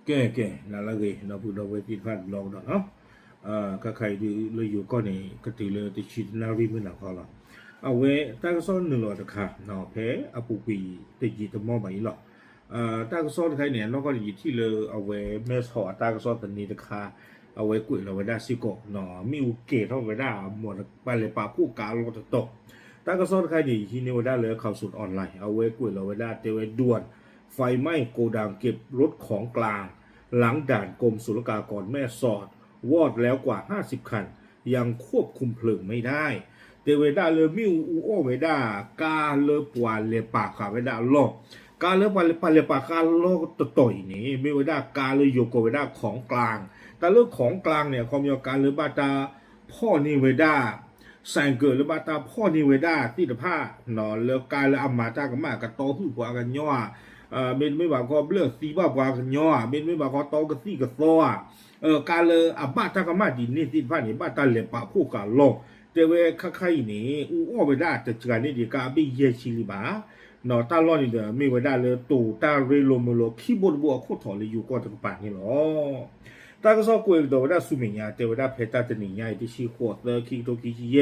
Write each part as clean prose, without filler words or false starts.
แก่นั่นละเลยเราพูดเราไว้ที่พัดลองเนาะก็ใครที่เลยอยู่ก็นี่ก็ตีเลยติชิดนารีมือหนักเขาละเอาไว้ตั้งซ้อนหนึ่งหลอดค่ะเนาะแพ้อาปูปีติจีตมอไปหรอกตั้งซ้อนใครเนี่ยเราก็อยู่ที่เลยเอาไว้แม่สอตั้งซ้อนตันนี้ตะคาเอาไว้กุยเราไว้ได้สิโกเนาะมีอุเกตเท่าไว้ได้หมดไปเลยป่าผู้กาลงตกตั้งซ้อนใครดีที่นี่ไว้ได้เลยข่าวสุดออนไลน์เอาไว้กุยเราไว้ได้เตไว้ด่วนไฟไหม้โกดังเก็บรถของกลางหลังด่านกรมศุลกากรแม่สอดวอดแล้วกว่า50คันยังควบคุมเพลิงไม่ได้เตเวดาเลมิวอูโอเวดากาเลปวาเลปาคาเวดาโลกาเลปาเลปาคาโลต่อยนี่มิเวดากาเลโยโกเวดาของกลางแต่เรื่องของกลางเนี่ยความมีการเลบาตาพ่อนิเวดาแสงเกิดเลบาตาพ่อนิเวดาที่ตะผ้าหนอเลกาเลอามาตากมากระโตหื้อกว่ากันย่อเบนไม่บอกก็เลือกซีบ้ากว่ากันย่อเบนไม่บอกก็โตกระซี่กระซ้อการเลยอาบ้าตากมาดินนี่ที่ผ้านี่บ้าตาเลปาผู้กาโลเตเวค่านี่อูอ้อเวดาจะจานนี่ดีกาบิเยชิลิบาเนาะตาล้อนี่เด้อมีเวดาเลยตู่ตาเรโลโมโลคีย์บอร์ดบัวโคตรเลยอยู่ก็ตะปานนี่หรอตาก็ซอกวยตัวเวดาสุเมียเตเวดาเพตาตะนี่ใหญ่ที่ชีโคตรเลยคีโตกิจิเย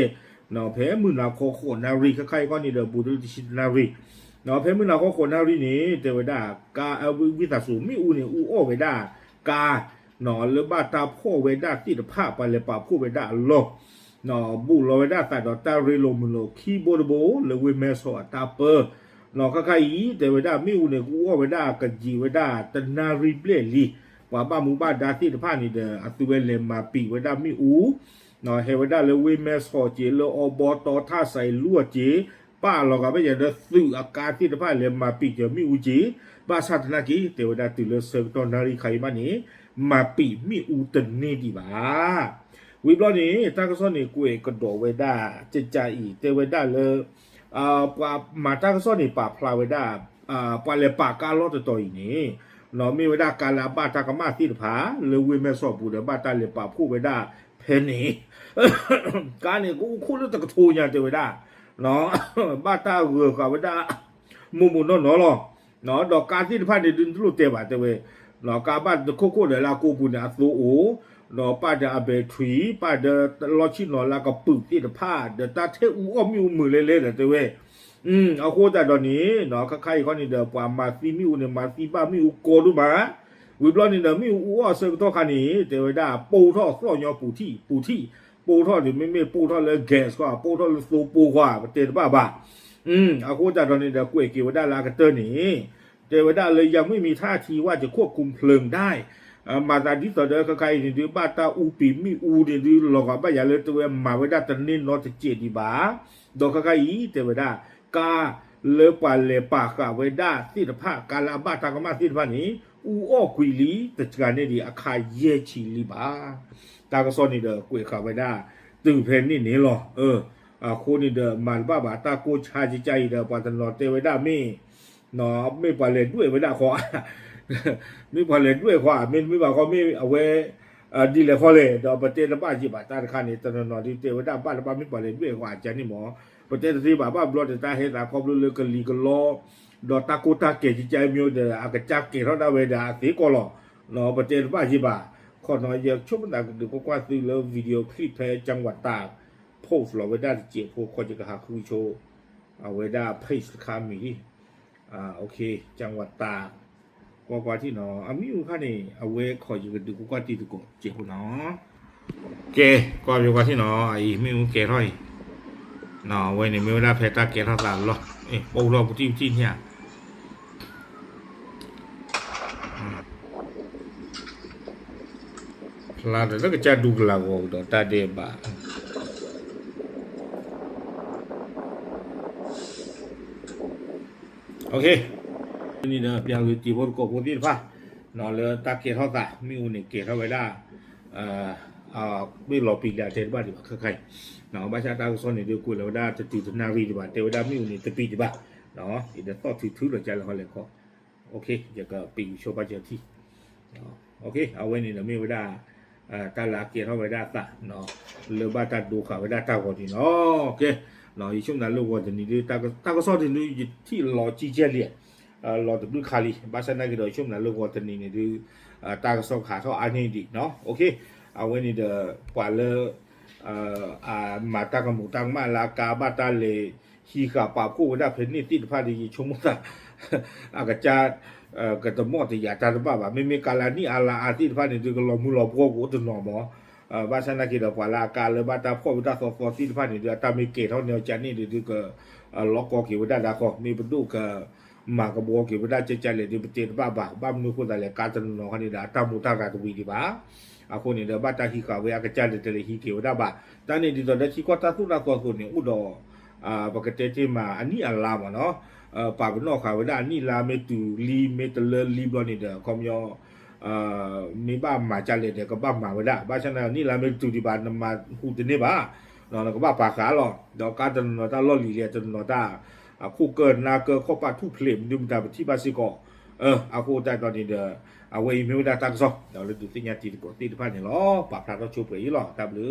เนาะเพมือนาโคโคนารีค่าก็นี่เด้อบูดุติชินารีเนาะเพมือนาโคโคนารีนี่เตเวดากาเอวิตาสูมีอูนี่อูอ้อเวดากาเนาะหรือบ้าตาพ่อเวดาที่ตะผ้าไปเลยป่าผู้เวดาโลเนาะบุลอยได้แต่ดอตาเรโลมุโลคีย์บอร์ดโบเลเวเมโซตาเปอร์เนาะก็ใครแต่เวดามิวเนี่ยกูว่าเวดากะจีเวดาตนารีเปลลีว่าบ้ามูบ้าดาที่ตะพานี่เดออัตุเวเลมาปีเวดามิอูเนาะเฮเวดาเลเวเมโซเจเลอบอตอท่าใส่ลั่วเจป้าเราก็ไม่อยากจะสื่ออาการที่ตะพาเลมาปีจะมิอูเจบ้าสัตนากีแต่เวดาติเลเซอร์ตอนารีใครบ้านี้มาปีมิอูตันนี่ดีบ้าวิบล้อนี้ถ้าก็ซ่อนนี่กูเองก็โดเวด้าจะใจอีเตเวด้าเลยปามาถ้าก็ซ่อนนี่ป่าพลาเวด้าปาเลปากาลอตตัวอีนี่เนาะมีเวด้าการลาบาตากามาติดผาเลยวิเมสอบบูเดบาตาเลป่าผู้เวด้าเพนีการนี่กูคู่รู้ตะกทูอย่างเตเวด้าเนาะบาตาเวกับเวด้ามุนเนาะหรอเนาะดอกการที่ผ่านในดินทุลุเตบะเตเวเนาะการบ้านโคเดลากูบุญอาสูโอเนาะป้าเดอเบทรีป้าเดลอชินอลากระปึกที่ผ้าเดตาเทอูอ้อมิวมือเล่ๆแต่เว้ยเอาโคตรตอนนี้เนาะใครเขานี่เดอปามาซีมิวเนี่ยมาซีบ้ามิวโกดูมาวิบลอนี่เดอมิวอ้อเซอร์ตัวคันนี้เดวดาปูท่อสล้อยอปูที่ปูท่อนี่ไม่ปูท่อเลยแกสกว่าปูท่อเลยสูปูกว่าเตะบ้าเอาโคตรตอนนี้เดอกุเอกิวดาลากระเตอร์นี่เดวดาเลยยังไม่มีท่าทีว่าจะควบคุมเพลิงได้มาตาดิต่อเดอใครนี่ดูบ้าตาอูปีมีอูนี่ดูหลอกบ้าอย่าเลยตัวมาเวดาตันนี่นอตเจดีบ้าดอกใครอีเตเวดากาเลปาเลปากาเวดาที่ตะผ้ากาลาบ้าตากามาที่ตะผ้านี้อูอ้อกุยลีแต่การนี่ดีอาคาเยชิลีบ้าตากระซอนนี่เดอกุยขาเวดาตื่นเพนนี่นี่หรอคนนี่เดอมันบ้าตาโกชาจิใจเดอปาตันนอเตเวดาไม่เนาะไม่ปาเลด้วยเวดาขอมีพอเล่นด้วยว่าไม่ว่าเขาไม่เอาไว้ดีเลยเขาเลยเดี๋ยวประเทศละบ้านจีบตาคันนี่ตอนนอนที่เทวดาบ้านละบ้านไม่พอเล่นด้วยว่าจะนี่หมอประเทศที่บ้านบ้านบล็อกตาเห็นตาครอบเลือกกันลีกันล้อดอตากูตาเกจิใจมีเดออากาจักเกเขาดาเวดาสีกอลเนาะประเทศบ้านจีบขอหน่อยเยอะช่วงนั้นดูก็กว่าซื้อแล้ววิดีโอคลิปเพจจังหวัดตากโพสต์เราไว้ได้เจ็บพวกคนจะกระหาคุยโชว์เอาไว้ได้เพจคามีโอเคจังหวัดตากกว่าที่เนาะอามิวค่ะนี่เอาไว้ขออยู่กันดูกว่าที่ตุกเจ้าเนาะเกก็อยู่กว่าที่เนาะไอ้มิวเกร้อยเนาะไว้ในมิวได้เพตาเกท่าตาหรอปูรอปูจิ้มเนี่ยลาเดี๋ยวก็จะดูกลาวดอตาเดบะโอเคนี่เนาะอย่างที่จีบก็พูดที่ป่ะเนาะเลยตาเกท่าตามิวเนี่ยเกท่าไว้ได้ไม่รอปีดาเทนบ้านดีกว่าใครเนาะบ้านชาตาก็ซ้อนในเดียวกูแล้วได้จะตีตุนารีดีกว่าเทวดามิวนี่จะปีดีกว่าเนาะอีเดต่อถือหลังใจแล้วเขาเลยก็โอเคจะก็ปีโชว์บ้านเจ้าที่โอเคเอาไว้นี่เนาะมิวได้ตาลาเกียร์เท่าไว้ได้ตาเนาะเรือบ้านตาดูข่าวไว้ได้ตาก่อนทีเนาะโอเคเนาะอีช่วงนั้นลูกว่าจะนี่ตาก็ซ้อนที่นี่ที่รอจีเจเลีย รอตบลูคาลีบาสนากิโดชุ่มนะลูกวอตนีนี่ดูตากสอขาเขาอันนี้ดีเนาะโอเคเอาไว้นี่เดกว่าเลมาตากมูตังมาลากาบาตาเลฮีกาปาคู่ได้เพนนี่ติดพาดีชมตาอากาศกระตมอติยาตาบ้าไม่มีกาลานี่อาลาอาทิตย์พานี่ดูก็ลมุลบวกูตัวหนอมอบาสนากิโดกว่าลากาเลบาตาพ่อวิตาสอฟอติดพานี่ดูตามีเกตเท่าเนียวจานี่ดูก็ล็อกกอกิวได้ดาก็มีประตูก็มากระบอกกิวได้เจเจเลยดูเป็นเจตบ้ามือคนแต่ละการตันนอคันนี้ดาตามุตาราตุวีดีบ้าอาคนนี้เดบาตาฮิกาเวอากาศจะเลยฮิกิวได้บ้าตอนนี้ดีตอนนี้ชิควาตาตุนาตัวคนนี้อุดปกติที่มาอันนี้อัลลามเนาะป่าเป็นนอกข่าวได้อันนี้ลาเมตูลีเมตเลลีบลอนี่เดคอมยอมีบ้ามาจันเลยเดก็บ้ามาไม่ได้บ้าฉันนี่ลาเมตูที่บ้านนำมาหูตัวนี้บ้าเนาะก็บ้าปากขาหรอกเดี๋ยวการจะนอตาล่อลีเรียจะนอตาคู่เกินนาเกินข้อปาทุเพลมดูมันแต่ที่บาสิกอาคู่ใจตอนนี้เดเอาไว้ไม่ได้ตั้งซอกเดี๋ยวเราดูที่ญาติที่กดที่ผ่านอย่างล้อปากพระเราชูเผยหรอครับหรือ